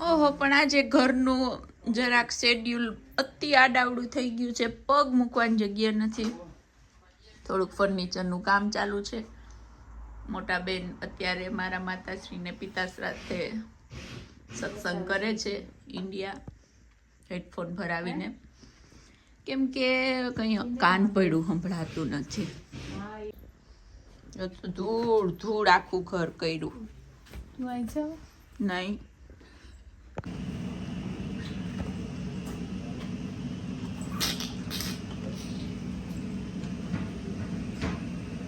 ઓહો, પણ આજે ઘરનું જરાક શેડ્યુલ અતિ આડાવડું થઈ ગયું છે. પગ મૂકવાની જગ્યા નથી. થોડુંક ફર્નિચરનું કામ ચાલુ છે. મોટા બેન અત્યારે મારા માતાશ્રીને પિતા સાથે સત્સંગ કરે છે ઇન્ડિયા, હેડફોન ભરાવીને, કેમ કે કંઈ કાન પડ્યું સંભળાતું નથી. ધૂળ ધૂળ આખું ઘર કર્યું. નહીં,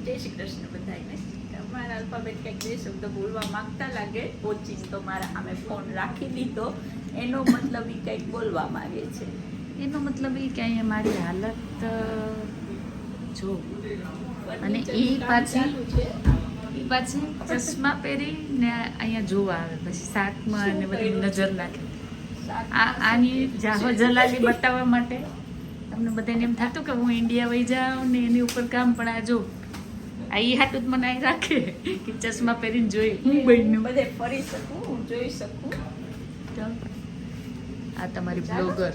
જય શ્રી કૃષ્ણ બધાને. મારા અલ્પાબેન કંઈક બે શબ્દ બોલવા માંગતા લાગે, કોચિંગ તો મારા સામે ફોન રાખી દીધો. એનો મતલબ એ કંઈક બોલવા માંગે છે. એનો મતલબ એ કે અહીંયા મારી હાલત જો, અને એ પાછી ચશ્મા પહેરીને અહીંયા જોવા આવે, પછી શાકમાં અને બધી નજર નાખે. આની જાહો જલાલી બતાવવા માટે તમને બધાને એમ થતું કે હું ઇન્ડિયા વહી જાઉં ને એની ઉપર કામ, પણ આ જો આ એ હાટું જ મને અહીં રાખે કે ચશ્મા પહેરીને જોઈ હું બન્યું બધે ફરી શકું, હું જોઈ શકું. આ તમારી બ્લોગર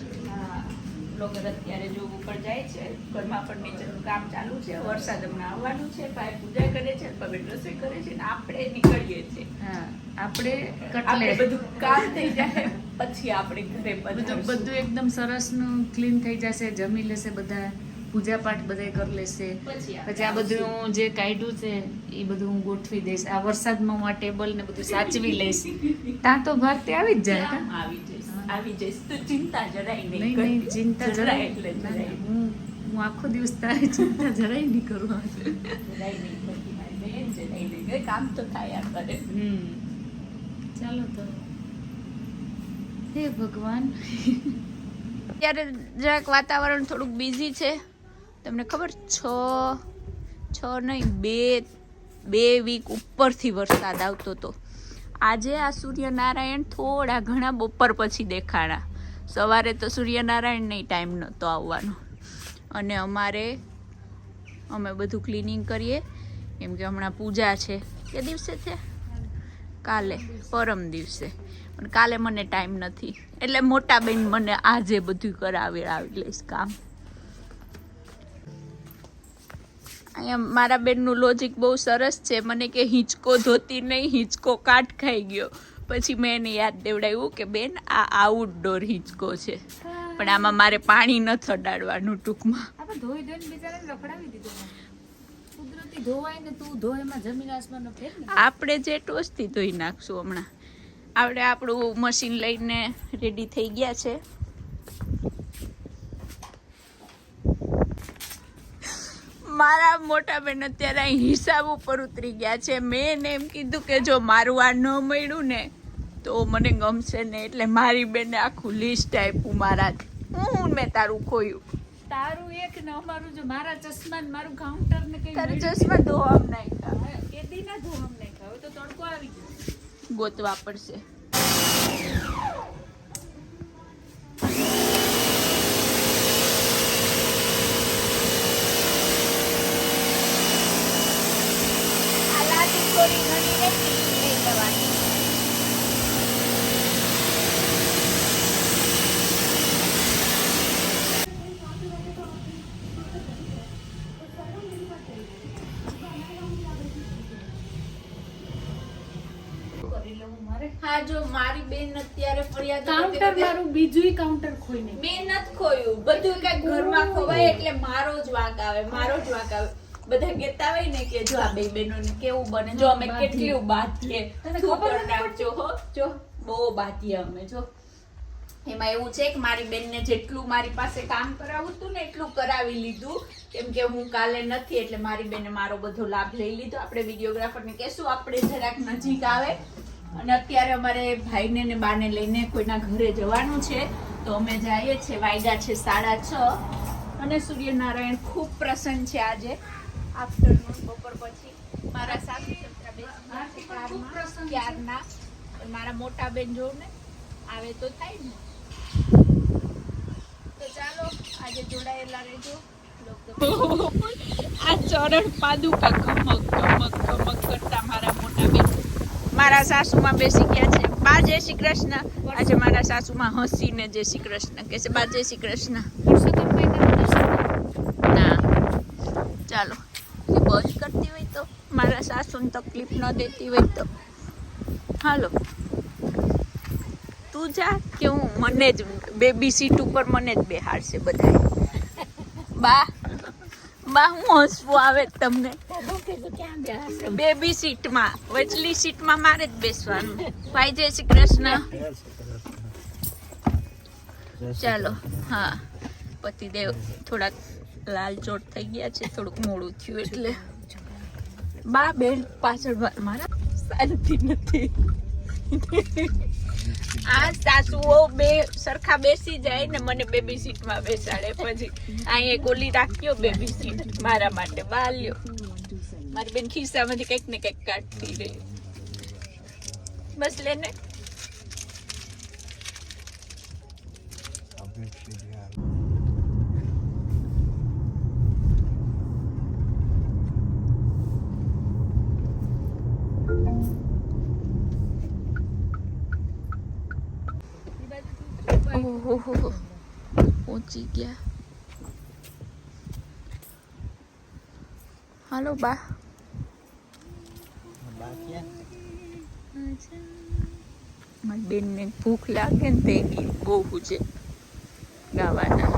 બ્લોગર અત્યારે જોબ ઉપર જાય છે. ઘરમાં ફર્નિચરનું કામ ચાલુ છે. વરસાદ હમણાં આવવાનું છે. ભાઈ પૂજા કરે છે, પપ્પા રસોઈ કરે છે ને આપણે નીકળીએ છીએ. હા, આપણે આપણે બધું કામ થઈ જાય પછી આપણે ઘરે બધું એકદમ સરસનું ક્લીન થઈ જશે, જમી લેશે બધા, પૂજા પાઠ બધા કરી લેશે. પછી આ બધું જે કાઢ્યું છે એ બધું હું ગોઠવી દઈશ. આ વરસાદમાં હું આ ટેબલ ને બધું સાચવી લઈશ. ત્યાં તો ભાગ તે આવી જ જાય. આવી જઈશ તો ચિંતા જરાય નહીં, ચિંતા જરાય એટલે હું આખો દિવસ તારી ચિંતા જરાય નહીં કરું. કામ તો થાય કરે. ચાલો તો, હે ભગવાન. અત્યારે જરાક વાતાવરણ થોડુંક બિઝી છે. તમને ખબર, છ નહીં બે વીક ઉપરથી વરસાદ આવતો હતો. આજે આ સૂર્યનારાયણ થોડા ઘણા બપોર પછી દેખાણા. સવારે તો સૂર્યનારાયણ નહીં ટાઈમ નહોતો આવવાનો. અને અમે બધું ક્લિનિંગ કરીએ કેમ કે હમણાં પૂજા છે. કે દિવસે છે? કાલે, પરમ દિવસે. પણ કાલે મને ટાઈમ નથી, એટલે મોટા બેન મને આજે બધું કરાવી લઈશ કામ. અહીંયા મારા બેનનું લોજિક બહુ સરસ છે. મને કે હિંચકો ધોતી નહીં, હિંચકો કાટ ખાઈ ગયો. પછી મેં એને યાદ દેવડાવ્યું કે બેન આ આઉટડોર હિંચકો છે, પણ આમાં મારે પાણી ન થડાડવાનું. ટૂંકમાં ધોઈ ધોઈને બિચારાને રખડાવી દીધો. કુદરતી ધોવાય ને તું ધો, એમાં જમીન આસમાનનો ફેર ને. આપણે જે ટોસથી ધોઈ નાખશું હમણાં. આપણે આપણું મશીન લઈને રેડી થઈ ગયા છે. મારા મોટા બેન અત્યારે અહીં હિસાબ ઉપર ઉતરી ગયા છે. મેં એને એમ કીધું કે જો મારું આ ન મળ્યું ને તો મને ગમશે ને, એટલે મારી બેને આખું લિસ્ટ આપ્યું મારાથી. હું મેં તારું ખોયું. તારું એક ને અમારું, જો મારા ચશ્મા ને મારું કાઉન્ટર ને કઈ તારા ચશ્મા ધોવામ નાખ્યા. કેદી ના ધોવામ નાખ્યા. હવે તો તડકો આવી ગયો, ગોતવા પડશે. થોડી ઘણી રહેતી લઈ લેવાની. હા, જો મારી બેન અત્યારે ફરિયાદ કાઉન્ટર મારું બીજું કાઉન્ટર ખોઈ નહીં. મેં નથી ખોયું. બધું કઈ ઘરમાં ખોવાય એટલે મારો જ વાંક આવે. બધા કહેતા હોય ને કે જો આ બે બહેનોને કેવું બને. જો અમે કેટલું બાંધીએ, ખબર નાખજો હો. જો બહુ બાંધીએ અમે. જો એમાં એવું છે કે મારી બેનને જેટલું મારી પાસે કામ કરાવવું હતું ને એટલું કરાવી લીધું. કેમ કે હું કાલે નથી એટલે મારી બેને મારો બધો લાભ લઈ લીધો. આપણે વિડીયોગ્રાફરને કહેશું આપણે જરાક નજીક આવે. અને અત્યારે અમારે ભાઈને ને બાને લઈને કોઈના ઘરે જવાનું છે, તો અમે જઈએ છીએ. વાગ્યા છે 6:30 અને સૂર્યનારાયણ ખૂબ પ્રસન્ન છે આજે. આફ્ટરનૂન, બપોર પછી મારા સાસુ સસરા બેસી ક્યારના. મારા મોટા બેન જોઉં ને આવે તો થાય ને. તો ચાલો આજે જોડાયેલા રહેજો. આ ચરણ પાદુકા કમક કમક કમક કરતા મારા મોટા બેન મારા સાસુમાં બેસી ગયા છે. બા જય શ્રી કૃષ્ણ. આજે મારા સાસુમાં હસીને જય શ્રી કૃષ્ણ કે છે. બા જય શ્રી કૃષ્ણ. ના ચાલો બંધ કરતી હોય તો, મારા સાસુને તકલીફ ન દેતી હોય તો. હાલો તું જા કે હું મને જ બેબી સીટ ઉપર મને જ બેહાડશે બધા. બા બા હું હસવું આવે તમને? બેબી સીટમાં, વચલી સીટમાં મારે જ બેસવાનું. ભાઈ જય શ્રી કૃષ્ણ. ચાલો હા પતિદેવ થોડાક લાલ ચોટ થઈ ગયા છે, થોડુંક મોડું થયું એટલે. બા બેન પાછળ મારા શાંતિ નથી. આ સાસુઓ બે સરખા બેસી જાય ને મને બેબી સીટમાં બેસાડે. પછી અહીંયા ગોલી રાખ્યો બેબી સીટ મારા માટે. બાલ્યો મારી બેન ખિસ્સામાંથી કંઈક ને કંઈક કાઢતી રહી. બસ લેને. ઓહો પહોંચી ગયા. હાલો બા. મારી બેનને ભૂખ લાગે ને તે ગીત બહુ છે ગાવાના.